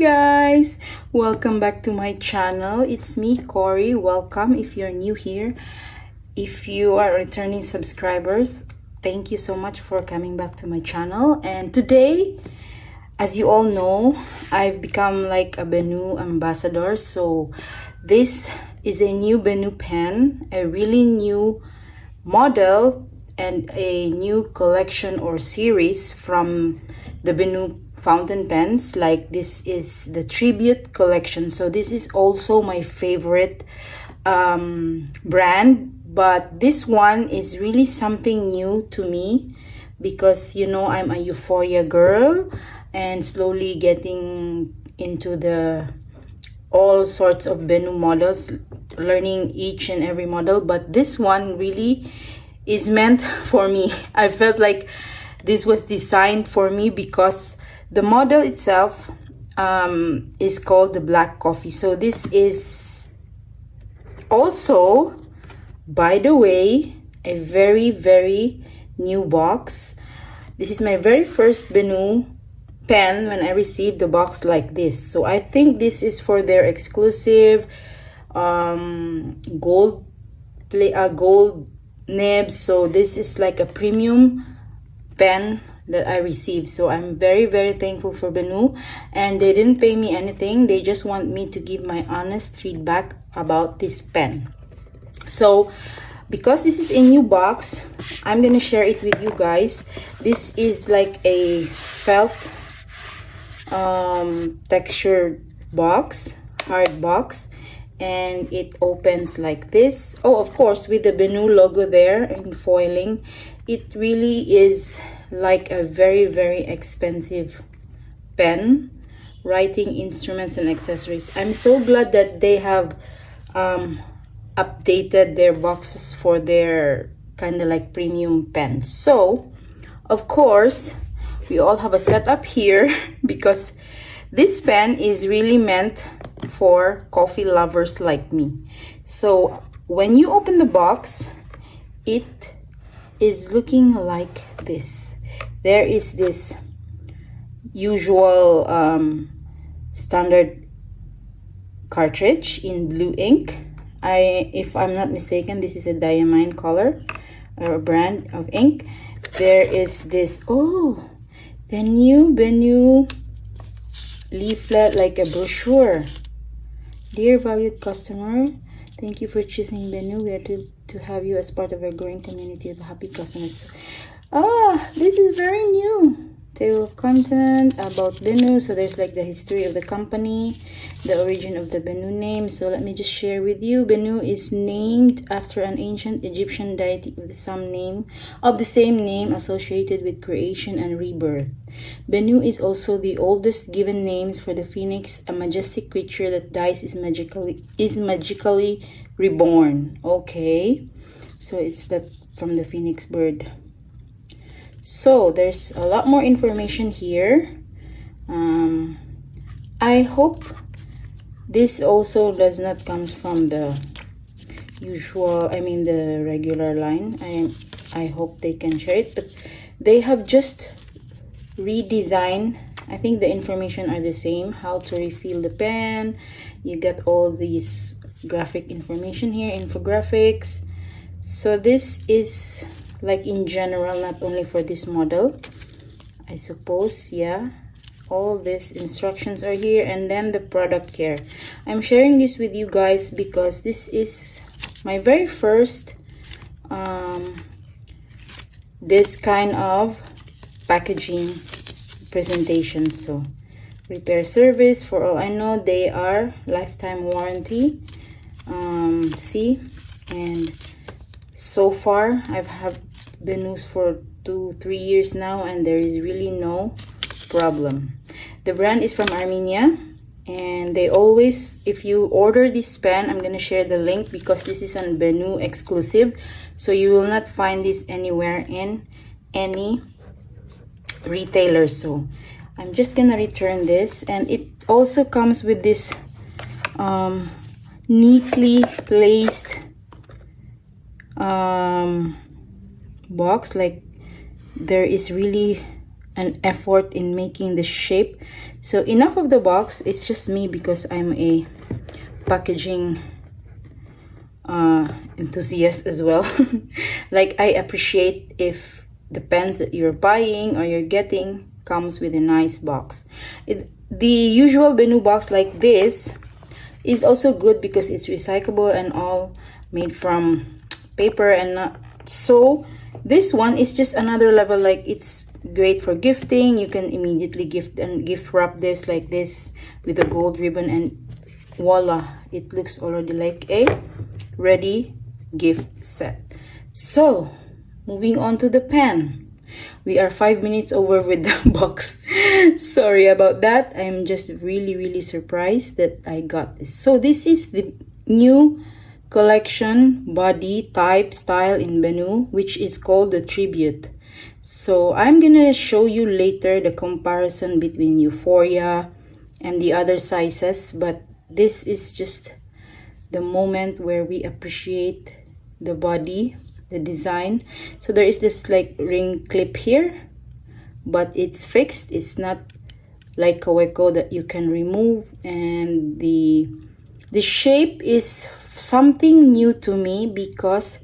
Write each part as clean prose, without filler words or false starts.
guys, welcome back to my channel. It's me, Cory. Welcome if you're new here. If you are returning subscribers, thank you so much for coming back to my channel. And today, as you all know, I've become like a BENU ambassador. So this is a new BENU pen, a really new model and a new collection or series from the BENU fountain pens. Like, this is the tribute collection, so this is also my favorite brand, but this one is really something new to me because, you know, I'm a Euphoria girl and slowly getting into the all sorts of BENU models, learning each and every model, but this one really is meant for me. I felt like this was designed for me because the model itself is called the Black Coffee. So this is also, by the way, a very new box. This is my very first BENU pen when I received the box like this. So I think this is for their exclusive gold nibs. So this is like a premium pen that I received. So I'm very thankful for BENU, and they didn't pay me anything. They just want me to give my honest feedback about this pen. So because this is a new box, I'm gonna share it with you guys. This is like a felt textured box, hard box, and it opens like this. Oh, of course, with the BENU logo there in foiling. It really is like a very expensive pen, writing instruments and accessories. I'm so glad that they have updated their boxes for their kind of like premium pens. So of course we all have a setup here because this pen is really meant for coffee lovers like me. So when you open the box, it is looking like this. There is this usual standard cartridge in blue ink. If I'm not mistaken, this is a diamine color or a brand of ink. There is this, oh, the new BENU leaflet, like a brochure. Dear valued customer, thank you for choosing BENU. We are to have you as part of our growing community of happy customers. This is very new. Table of content about BENU. So there's like the history of the company, the origin of the BENU name. So let me just share with you. BENU is named after an ancient Egyptian deity of the same name associated with creation and rebirth. BENU is also the oldest given names for the phoenix, a majestic creature that dies is magically reborn. Okay, so it's from the phoenix bird. So there's a lot more information here. I hope this also does not come from the usual, the regular line. I hope they can share it, but they have just redesigned. I think the information are the same. How to refill the pen. You get all these graphic information here, infographics. So this is like in general, not only for this model, I suppose. Yeah, all these instructions are here, and then the product care. I'm sharing this with you guys because this is my very first this kind of packaging presentation. So repair service, for all I know, they are lifetime warranty. See, and so far I've had BENU'S for 2-3 years now, and there is really no problem. The brand is from Armenia, and they always, if you order this pen, I'm gonna share the link because this is an BENU exclusive, so you will not find this anywhere in any retailer. So I'm just gonna return this, and it also comes with this neatly placed box. Like, there is really an effort in making the shape. So enough of the box. It's just me because I'm a packaging enthusiast as well. Like, I appreciate if the pens that you're buying or you're getting comes with a nice box. The usual BENU box like this is also good because it's recyclable and all made from paper and not. So this one is just another level. Like, it's great for gifting. You can immediately gift and gift wrap this like this with a gold ribbon, and voila, it looks already like a ready gift set. So moving on to the pen. We are 5 minutes over with the box. Sorry about that. I'm just really surprised that I got this. So this is the new collection body type style in BENU, which is called the Tribute. So I'm gonna show you later the comparison between Euphoria and the other sizes, but this is just the moment where we appreciate the body, the design. So there is this like ring clip here, but it's fixed. It's not like Kaweko that you can remove, and the shape is something new to me because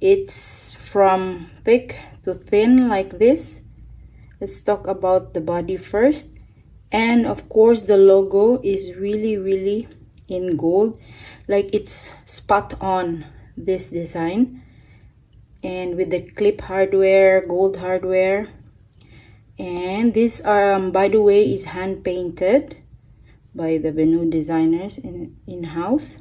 it's from thick to thin like this. Let's talk about the body first. And of course the logo is really in gold. Like, it's spot on, this design, and with the clip hardware, gold hardware. And this by the way is hand painted by the BENU designers in-house.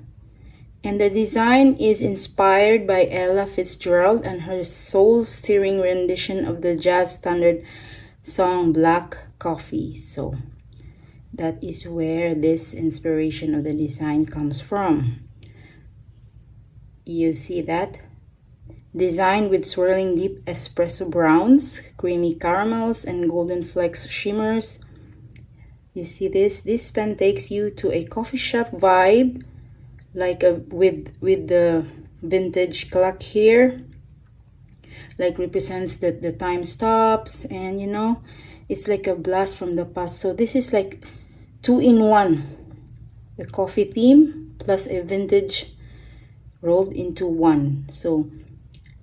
And the design is inspired by Ella Fitzgerald and her soul-stirring rendition of the jazz standard song Black Coffee. So that is where this inspiration of the design comes from. You see that? Designed with swirling deep espresso browns, creamy caramels, and golden flecks shimmers. You see this? This pen takes you to a coffee shop vibe, like with the vintage clock here. Like, represents that the time stops, and you know, it's like a blast from the past. So this is like 2-in-1, the coffee theme plus a vintage rolled into one. So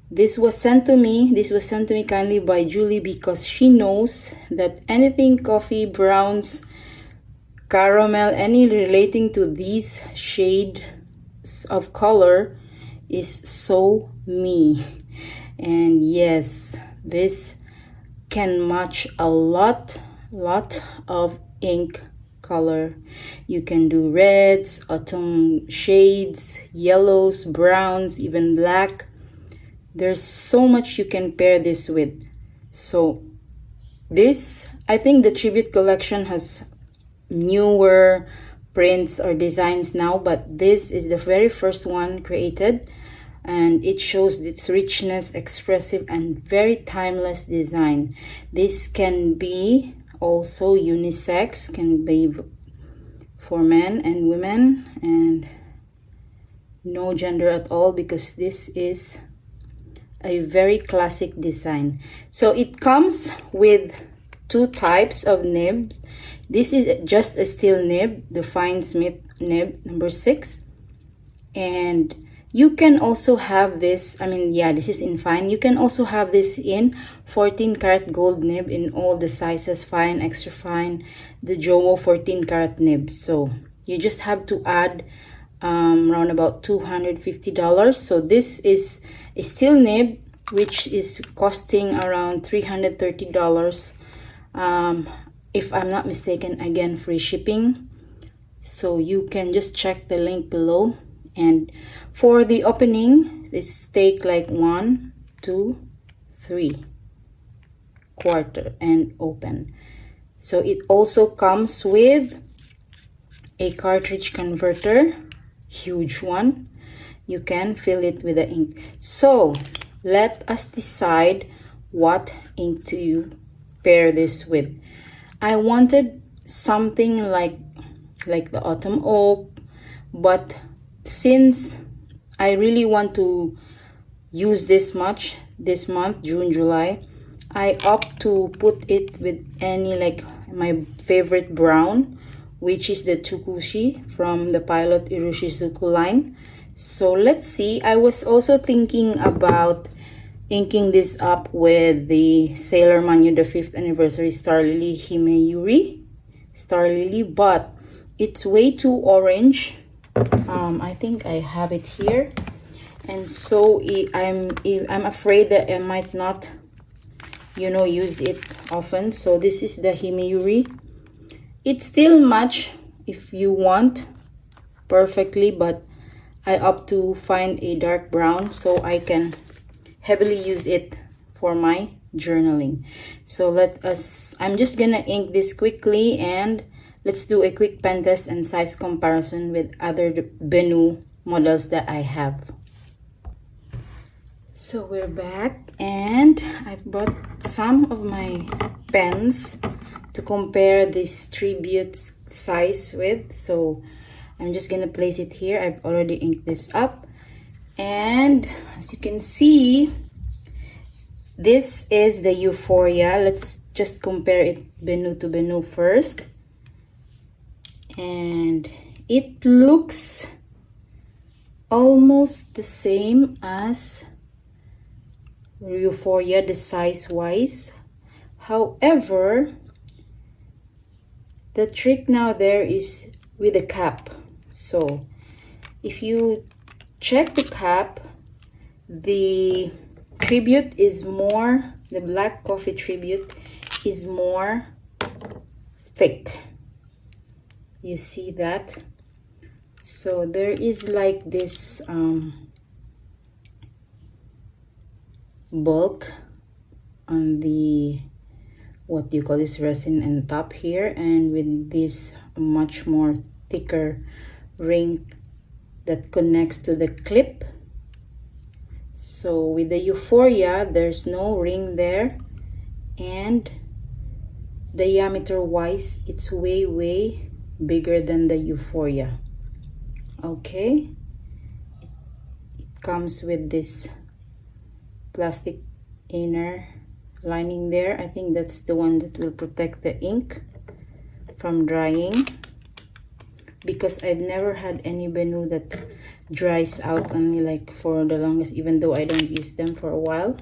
this was sent to me kindly by Julie, because she knows that anything coffee, browns, caramel, any relating to these shades of color is so me. And yes, this can match a lot of ink color. You can do reds, autumn shades, yellows, browns, even black. There's so much you can pair this with. So this, I think the Tribute collection has newer prints or designs now, but this is the very first one created, and it shows its richness, expressive, and very timeless design. This can be also unisex, can be for men and women, and no gender at all, because this is a very classic design. So it comes with 2 types of nibs. This is just a steel nib, the Fine Smith nib number 6, and you can also have this, this is in fine. You can also have this in 14 karat gold nib in all the sizes, fine, extra fine, the Jowo 14 karat nib. So you just have to add around about $250. So this is a steel nib, which is costing around $330. If I'm not mistaken, again, free shipping. So you can just check the link below. And for the opening, this take like 1, 2, 3 quarter and open. So it also comes with a cartridge converter, huge one. You can fill it with the ink. So let us decide what ink to pair this with. I wanted something like the Autumn Oak, but since I really want to use this much this month, June, July, I opt to put it with any, like my favorite brown, which is the Tsukushi from the Pilot Irushizuku line. So let's see. I was also thinking about inking this up with the Sailor Manu the 5th anniversary Star Lily Himeyuri Star Lily, but it's way too orange. I think I have it here, and so I'm afraid that I might not, you know, use it often. So this is the Himeyuri. It's still match if you want perfectly, but I opt to find a dark brown so I can heavily use it for my journaling. So I'm just gonna ink this quickly, and let's do a quick pen test and size comparison with other BENU models that I have. So we're back, and I brought some of my pens to compare this tribute size with. So I'm just gonna place it here. I've already inked this up, and as you can see, this is the Euphoria. Let's just compare it BENU to BENU first, and it looks almost the same as Euphoria, the size wise. However, the trick now there is with the cap. So if you check the cap, the tribute is more, the Black Coffee tribute is more thick. You see that? So there is like this bulk on the, what do you call this, resin and top here, and with this much more thicker ring that connects to the clip. So with the Euphoria, there's no ring there, and diameter wise it's way bigger than the Euphoria. Okay, it comes with this plastic inner lining there. I think that's the one that will protect the ink from drying, because I've never had any BENU that dries out on me like for the longest, even though I don't use them for a while.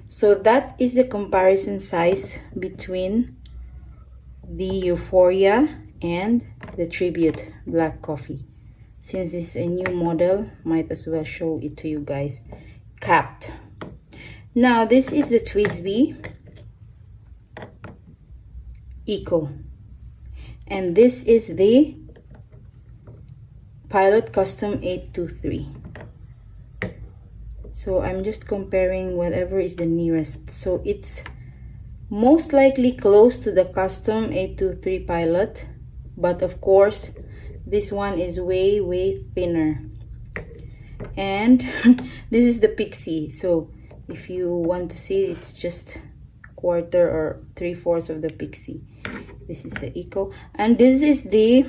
So that is the comparison size between the Euphoria and the Tribute Black Coffee. Since this is a new model, might as well show it to you guys capped. Now this is the TWSBI Eco, and this is the Pilot Custom 823. So I'm just comparing whatever is the nearest. So it's most likely close to the Custom 823 Pilot, but of course this one is way thinner. And this is the Pixie. So if you want to see, it's just quarter or 3/4 of the Pixie. This is the Eco, and this is the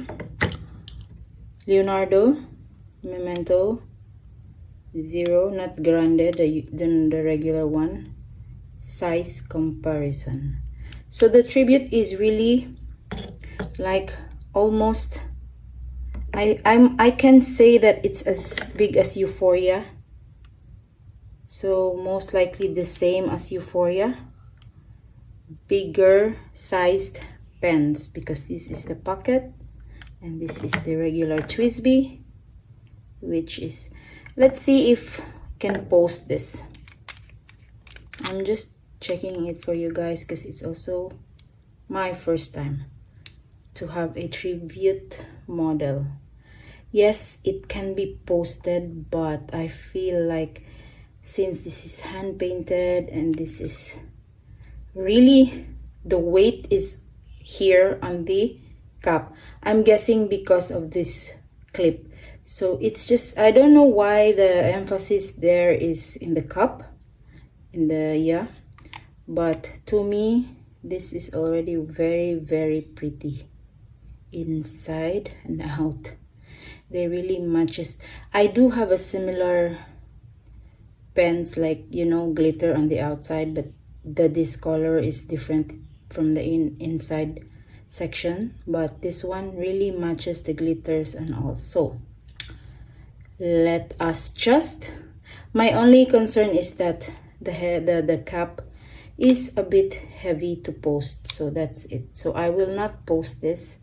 Leonardo Memento Zero, not Grande, the regular one. Size comparison. So the Tribute is really like almost, I can say that it's as big as Euphoria. So most likely the same as Euphoria. Bigger sized pens, because this is the pocket and this is the regular TWSBI, which is, let's see if I can post this. I'm just checking it for you guys because it's also my first time to have a Tribute model. Yes, it can be posted, but I feel like since this is hand painted and this is really, the weight is here on the cap. I'm guessing because of this clip. So it's just, I don't know why the emphasis there is in the cup, in the, yeah, but to me this is already very pretty inside and out. They really matches. I do have a similar pens, like, you know, glitter on the outside, but this color is different from the inside section, but this one really matches the glitters and all. So let us just, my only concern is that the cap is a bit heavy to post, so that's it. So I will not post this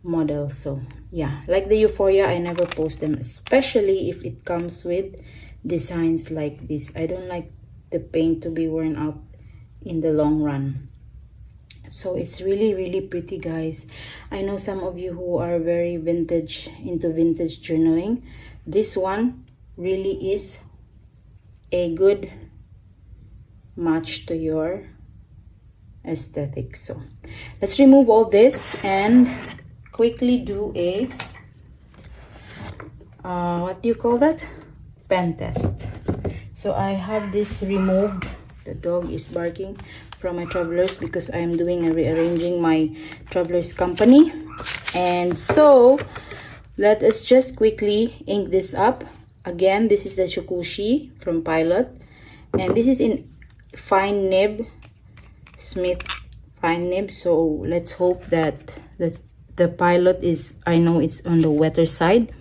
model. So yeah, like the Euphoria, I never post them, especially if it comes with designs like this. I don't like the paint to be worn out in the long run. So it's really pretty, guys. I know some of you who are very into vintage journaling. This one really is a good match to your aesthetic. So let's remove all this and quickly do a what do you call that, pen test. So I have this removed. The dog is barking from my travelers because I am doing a rearranging my travelers company. And so let us just quickly ink this up. Again, this is the Shukushi from Pilot, and this is in fine nib, Smith fine nib. So let's hope that the Pilot is, I know it's on the wetter side.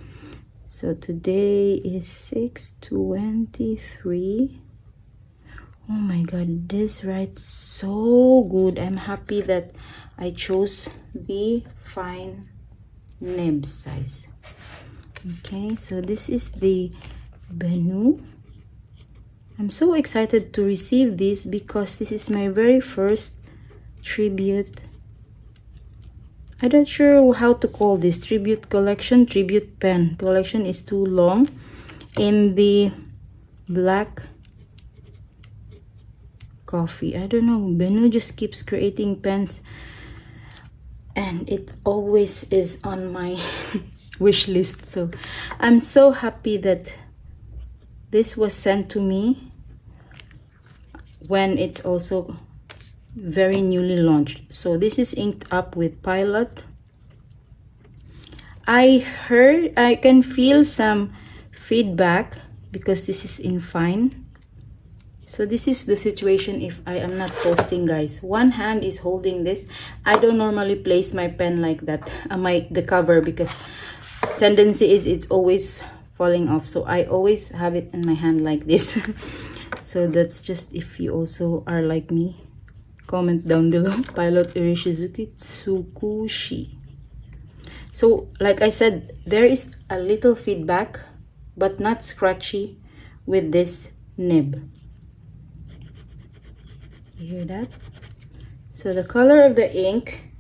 So today is 6/23. Oh my god, this writes so good. I'm happy that I chose the fine nib size. Okay, so this is the BENU. I'm so excited to receive this because this is my very first tribute. I'm not sure how to call this, tribute collection, tribute pen. Collection is too long. In the Black Coffee. I don't know, BENU just keeps creating pens and it always is on my wish list. So I'm so happy that this was sent to me when it's also very newly launched. So this is inked up with Pilot. I can feel some feedback because this is in fine. So this is the situation if I am not posting, guys. One hand is holding this. I don't normally place my pen like that on the cover because tendency is it's always falling off. So I always have it in my hand like this. So that's just if you also are like me. Comment down below. Pilot Irishizuki Tsukushi. So like I said, there is a little feedback but not scratchy with this nib. You hear that? So the color of the ink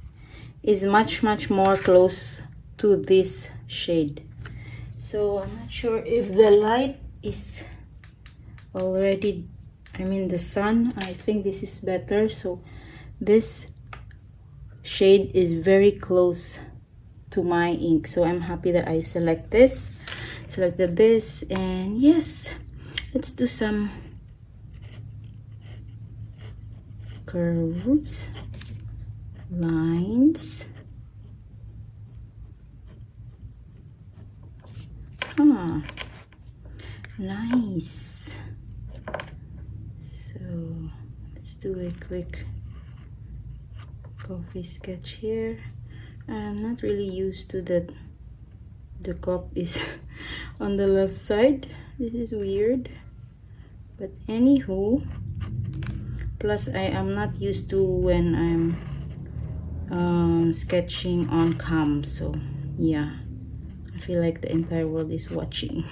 is much more close to this shade. So I'm not sure if the light is already, I mean the sun, I think this is better. So this shade is very close to my ink, so I'm happy that I selected this. And yes, let's do some curves, lines. Nice. So let's do a quick coffee sketch here. I'm not really used to that the cup is on the left side. This is weird, but anywho, plus I am not used to when I'm sketching on cam. So yeah, I feel like the entire world is watching.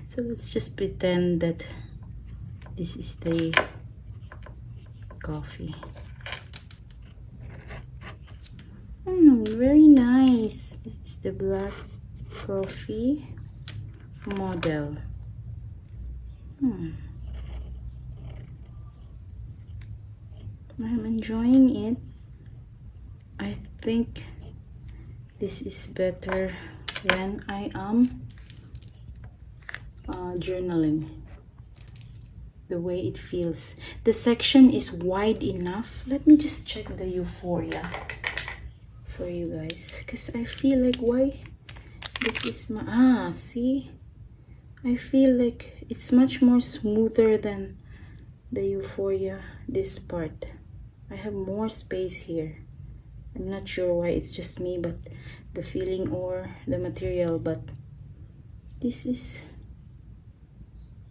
So let's just pretend that this is the coffee. Very nice. This is the Black Coffee model. I'm enjoying it. I think this is better when I am journaling. The way it feels. The section is wide enough. Let me just check the Euphoria for you guys, because I feel like, why this is my see, I feel like it's much more smoother than the Euphoria, this part. I have more space here. I'm not sure why it's just me, but the feeling or the material, but this is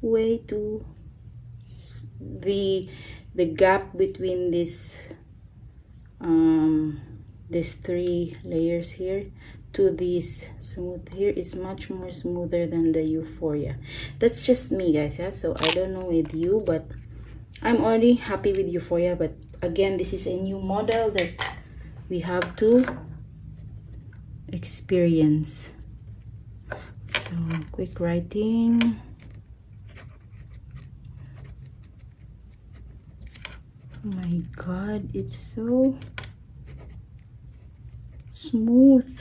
way too the gap between this these 3 layers here to this smooth here is much more smoother than the Euphoria. That's just me, guys, yeah? So I don't know with you, but I'm already happy with Euphoria. But again, this is a new model that we have to experience. So quick writing. Oh my god, it's so smooth.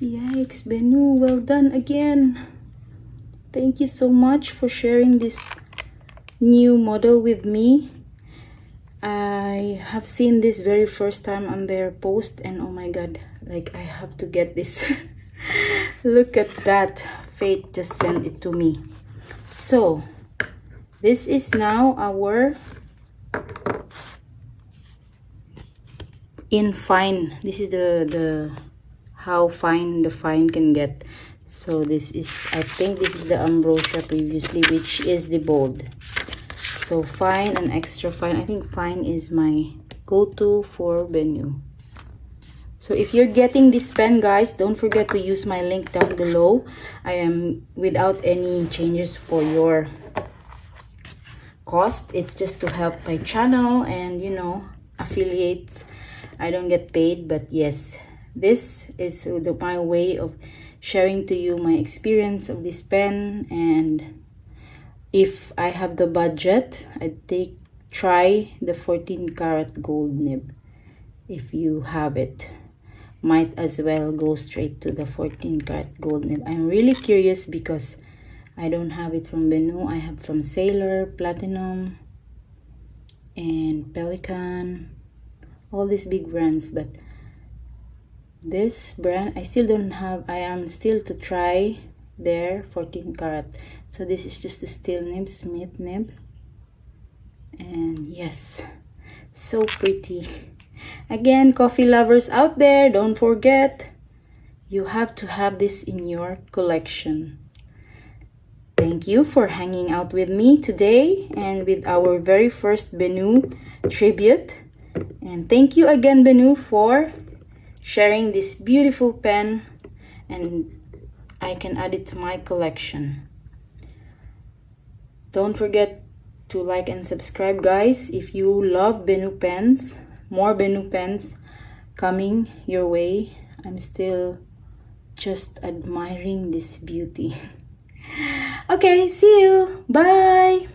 Yikes, BENU, well done again. Thank you so much for sharing this new model with me. I have seen this very first time on their post, and oh my god, like I have to get this. Look at that, fate just sent it to me. So this is now our in fine. This is the how fine the fine can get. So this is, I think this is the ambrosia previously, which is the bold. So fine and extra fine. I think fine is my go-to for BENU. So if you're getting this pen, guys, don't forget to use my link down below. I am without any changes for your cost. It's just to help my channel and, you know, affiliates. I don't get paid, but yes, this is my way of sharing to you my experience of this pen. And if I have the budget, I'd try the 14 karat gold nib. If you have it, might as well go straight to the 14 karat gold nib. I'm really curious because I don't have it from BENU. I have from Sailor, Platinum, and Pelican, all these big brands, but this brand I still don't have. I am still to try their 14 karat. So this is just a steel nib, Smith nib, and yes, so pretty. Again, coffee lovers out there, don't forget, you have to have this in your collection. Thank you for hanging out with me today and with our very first BENU tribute. And thank you again, BENU, for sharing this beautiful pen, and I can add it to my collection. Don't forget to like and subscribe, guys, if you love BENU pens. More BENU pens coming your way. I'm still just admiring this beauty. Okay, see you. Bye.